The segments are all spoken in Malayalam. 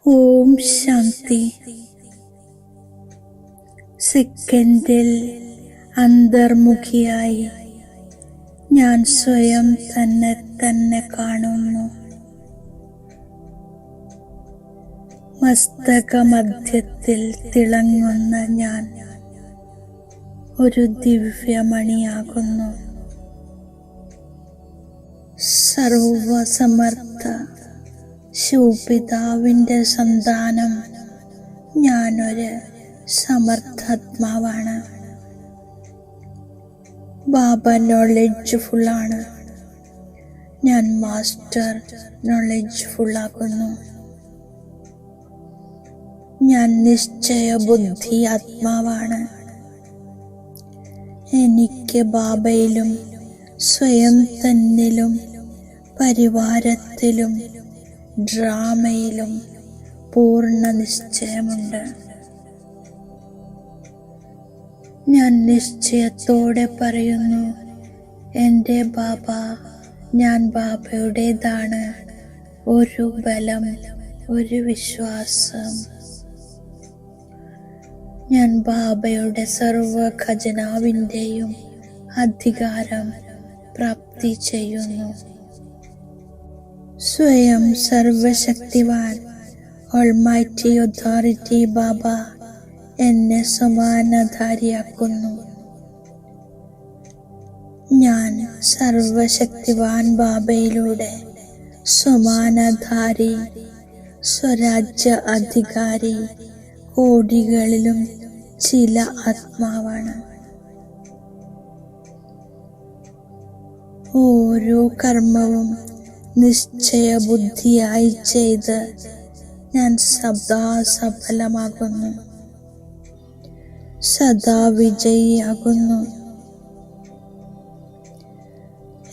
ഓം ശാന്തി. സെക്കൻഡിൽ അന്തർമുഖിയായി ഞാൻ സ്വയം തന്നെ കാണുന്നു. മസ്തകമധ്യത്തിൽ തിളങ്ങുന്ന ഞാൻ ഒരു ദിവ്യമണിയാകുന്നു. സർവസമർത്ഥ ശിവപിതാവിൻ്റെ സന്താനം. ഞാനൊരു സമർത്ഥാത്മാവാണ്. ബാബ നോളജ്ഫുള്ളാണ്. ഞാൻ മാസ്റ്റർ നോളജ്ഫുള്ളാകുന്നു. ഞാൻ നിശ്ചയ ബുദ്ധി ആത്മാവാണ്. എനിക്ക് ബാബയിലും സ്വയം തന്നിലും പരിവാരത്തിലും ഡ്രാമയിലും പൂർണ്ണ നിശ്ചയമുണ്ട്. ഞാൻ നിശ്ചയത്തോടെ പറയുന്നു, എൻ്റെ ബാബ, ഞാൻ ബാബയുടേതാണ്. ഒരു ബലം, ഒരു വിശ്വാസം. ഞാൻ ബാബയുടെ സർവ ഖജനാവിൻ്റെയും അധികാരം പ്രാപ്തി ചെയ്യുന്നു. സ്വയം സർവശക്തിവാൻ ഓൾമൈറ്റി അതോറിറ്റി ബാബ എന്നെ സമാനധാരിയാക്കുന്നു. ഞാൻ സർവശക്തിവാൻ ബാബയിലൂടെ സമാനധാരി, സ്വരാജ്യ അധികാരി, കോടികളിലും ചില ആത്മാവാണ്. ഓരോ കർമ്മവും നിശ്ചയബുദ്ധിയായി ചെയ്ത് ഞാൻ സദാ സഫലമാകുന്നു, സദാ വിജയിയാകുന്നു.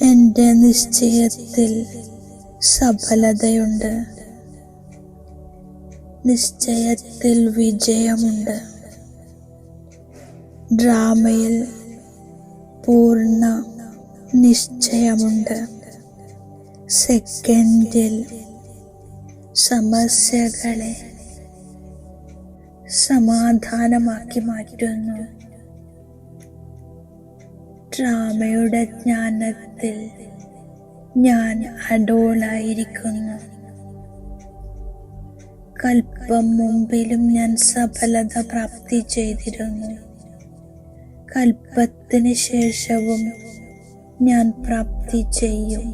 എൻ്റെ നിശ്ചയത്തിൽ സഫലതയുണ്ട്, നിശ്ചയത്തിൽ വിജയമുണ്ട്. ഡ്രാമയിൽ പൂർണ്ണ നിശ്ചയമുണ്ട്. സെക്കൻഡിൽ സമസ്യകളെ സമാധാനമാക്കി മാറ്റുന്നു. ഡ്രാമയുടെ ജ്ഞാനത്തിൽ ഞാൻ അഡോളായിരിക്കുന്നു. കൽപ്പം മുമ്പിലും ഞാൻ സഫലത പ്രാപ്തി ചെയ്തിരുന്നു. കൽപ്പത്തിന് ശേഷവും ഞാൻ പ്രാപ്തി ചെയ്യും.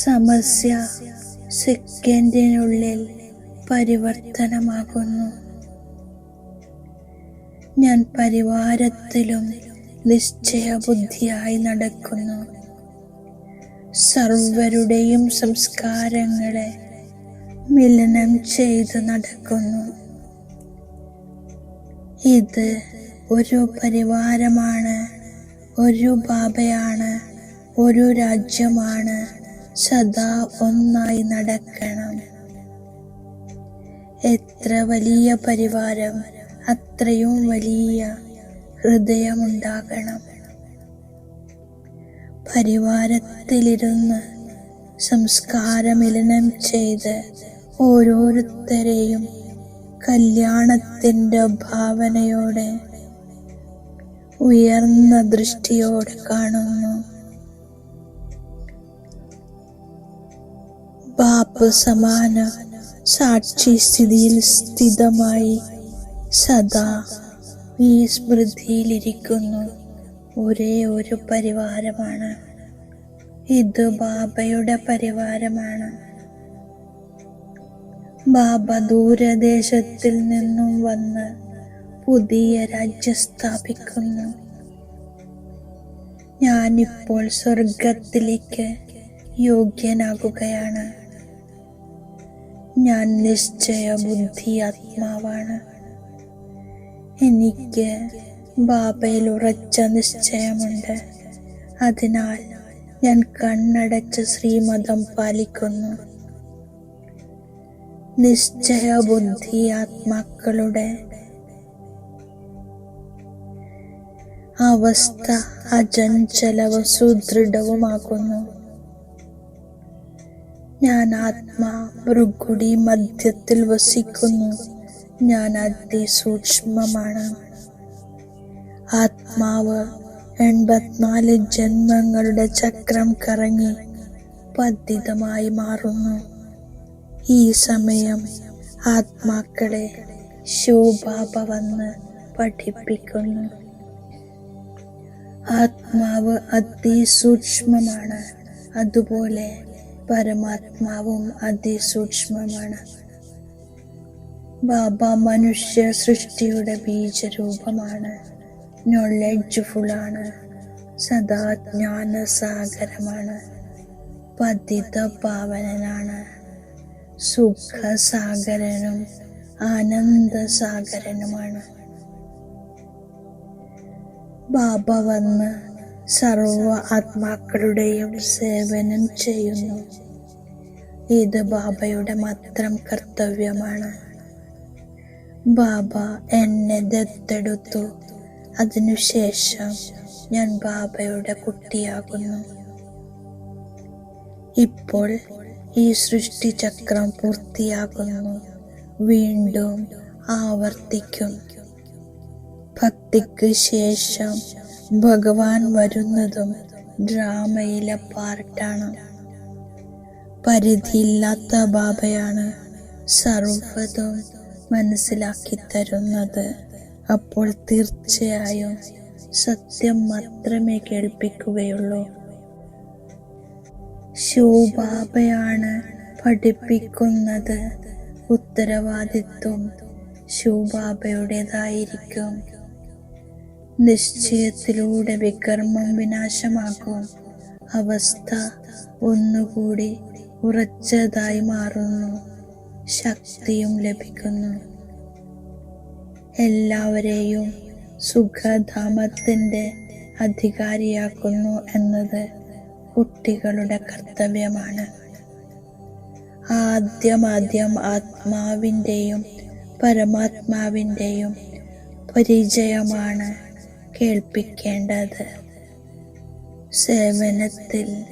സമസ്യ സെക്കൻഡിനുള്ളിൽ പരിവർത്തനമാകുന്നു. ഞാൻ പരിവാരത്തിലും നിശ്ചയബുദ്ധിയായി നടക്കുന്നു. സർവരുടെയും സംസ്കാരങ്ങളെ മിലനം ചെയ്ത് നടക്കുന്നു. ഇത് ഒരു പരിവാരമാണ്, ഒരു ബാബയാണ്, ഒരു രാജ്യമാണ്. സദാ ഒന്നായി നടക്കണം. എത്ര വലിയ പരിവാരം, അത്രയും വലിയ ഹൃദയമുണ്ടാകണം. പരിവാരത്തിലിരുന്ന് സംസ്കാരമിലനം ചെയ്ത് ഓരോരുത്തരെയും കല്യാണത്തിൻ്റെ ഭാവനയോടെ, ഉയർന്ന ദൃഷ്ടിയോടെ കാണുന്നു. ബാപ്പ് സമാന സാക്ഷി സ്ഥിതിയിൽ സ്ഥിതമായി സദാ ഈ സ്മൃതിയിലിരിക്കുന്നു. ഒരേ ഒരു പരിവാരമാണ്. ഇത് ബാബയുടെ പരിവാരമാണ്. ബാബ ദൂരദേശത്തിൽ നിന്നും വന്ന് പുതിയ രാജ്യം സ്ഥാപിക്കുന്നു. ഞാനിപ്പോൾ സ്വർഗത്തിലേക്ക് യോഗ്യനാകുകയാണ്. ഞാൻ നിശ്ചയ ബുദ്ധി ആത്മാവാണ്. എനിക്ക് ബാബയിൽ ഉറച്ച നിശ്ചയമുണ്ട്. അതിനാൽ ഞാൻ കണ്ണടച്ച് ശ്രീമതം പാലിക്കുന്നു. നിശ്ചയ ബുദ്ധി ആത്മാക്കളുടെ അവസ്ഥ അചഞ്ചലവും സുദൃഢവുമാക്കുന്നു. ഞാൻ ആത്മാ ഭൃഗുടി മധ്യത്തിൽ വസിക്കുന്നു. ഞാൻ അതിസൂക്ഷ്മമാണ്. ആത്മാവ് 84 ജന്മങ്ങളുടെ ചക്രം കറങ്ങി പതിതമായി മാറുന്നു. ഈ സമയം ആത്മാക്കളെ ശിവബാബ വന്ന് പഠിപ്പിക്കുന്നു. ആത്മാവ് അതിസൂക്ഷ്മമാണ്, അതുപോലെ പരമാത്മാവും അതിസൂക്ഷ്മമാണ്. ബാബ മനുഷ്യ സൃഷ്ടിയുടെ ബീജരൂപമാണ്. നോളജ്ഫുള്ളാണ്, സദാ ജ്ഞാനസാഗരമാണ്, പതിത പാവനനാണ്, സുഖസാഗരനും ആനന്ദസാഗരനുമാണ്. ബാബ വന്ന് സർവ ആത്മാക്കളുടെയും സേവനം ചെയ്യുന്നു. ഇത് ബാബയുടെ മാത്രം കർത്തവ്യമാണ്. ബാബ എന്നെ ദത്തെടുത്തു. അതിനുശേഷം ഞാൻ ബാബയുടെ കുട്ടിയാകുന്നു. ഇപ്പോൾ ഈ സൃഷ്ടിചക്രം പൂർത്തിയാകുന്നു, വീണ്ടും ആവർത്തിക്കും. ഭക്തിക്ക് ശേഷം ഭഗവാൻ വരുന്നതും ഡ്രാമയിലെ പാർട്ടാണ്. പരിധിയില്ലാത്ത ബാബയാണ് സർവ്വതും മനസ്സിലാക്കി തരുന്നത്. അപ്പോൾ തീർച്ചയായും സത്യം മാത്രമേ കേൾപ്പിക്കുകയുള്ളൂ. ശിവബാബയാണ് പഠിപ്പിക്കുന്നത്. ഉത്തരവാദിത്വം ശിവബാബയുടേതായിരിക്കും. നിശ്ചയത്തിലൂടെ വികർമ്മം വിനാശമാകും. അവസ്ഥ ഒന്നുകൂടി ഉറച്ചതായി മാറുന്നു. ശക്തിയും ലഭിക്കുന്നു. എല്ലാവരെയും സുഖധാമത്തിന്റെ അധികാരിയാക്കുന്നു എന്നത് കുട്ടികളുടെ കർത്തവ്യമാണ്. ആദ്യം ആത്മാവിൻ്റെയും പരമാത്മാവിൻ്റെയും പരിചയമാണ് കേൾപ്പിക്കേണ്ടത്. സേവനത്തിൽ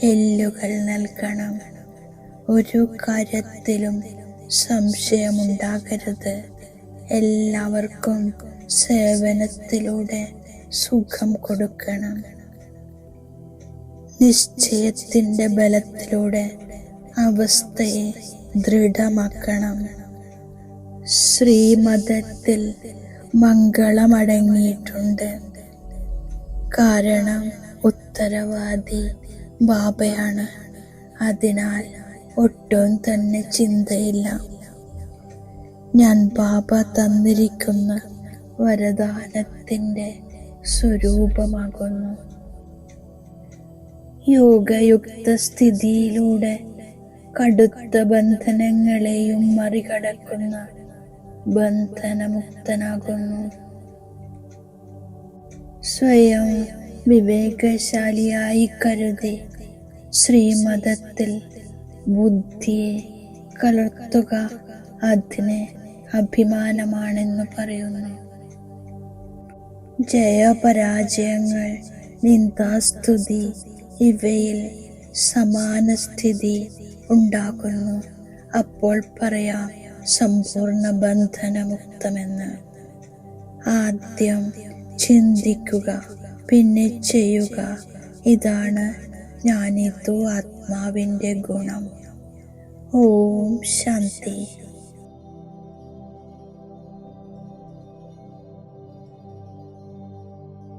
എല്ലുകൾ നൽകണം. ഒരു കാര്യത്തിലും സംശയമുണ്ടാകരുത്. എല്ലാവർക്കും സേവനത്തിലൂടെ സുഖം കൊടുക്കണം. നിശ്ചയത്തിന്റെ ബലത്തിലൂടെ അവസ്ഥയെ ദൃഢമാക്കണം. ശ്രീമതത്തിൽ മംഗളമടങ്ങിയിട്ടുണ്ട്. കാരണം ഉത്തരവാദി ബാബയാണ്. അതിനാൽ ഒട്ടും തന്നെ ചിന്തയില്ല. ഞാൻ ബാബ തന്നിരിക്കുന്ന വരദാനത്തിന്റെ സ്വരൂപമാകുന്നു. യോഗയുക്ത സ്ഥിതിയിലൂടെ കടുത്ത ബന്ധനങ്ങളെയും മറികടക്കുന്ന ബന്ധനമുക്തനാകുന്നു. സ്വയം വിവേകശാലിയായി കരുതി ശ്രീമതത്തിൽ ബുദ്ധിയെ കലർത്തുക അതിനെ അഭിമാനമാണെന്ന് പറയുന്നു. ജയപരാജയങ്ങൾ, നിന്ദാസ്തുതി ഇവയിൽ സമാന സ്ഥിതി ഉണ്ടാകുന്നു. അപ്പോൾ പറയാം സമ്പൂർണ്ണ ബന്ധനമുക്തമെന്ന്. ആദ്യം ചിന്തിക്കുക, പിന്നെ ചെയ്യുക. ഇതാണ് ജ്ഞാനിത്വ ആത്മാവിന്റെ ഗുണം. ഓം ശാന്തി.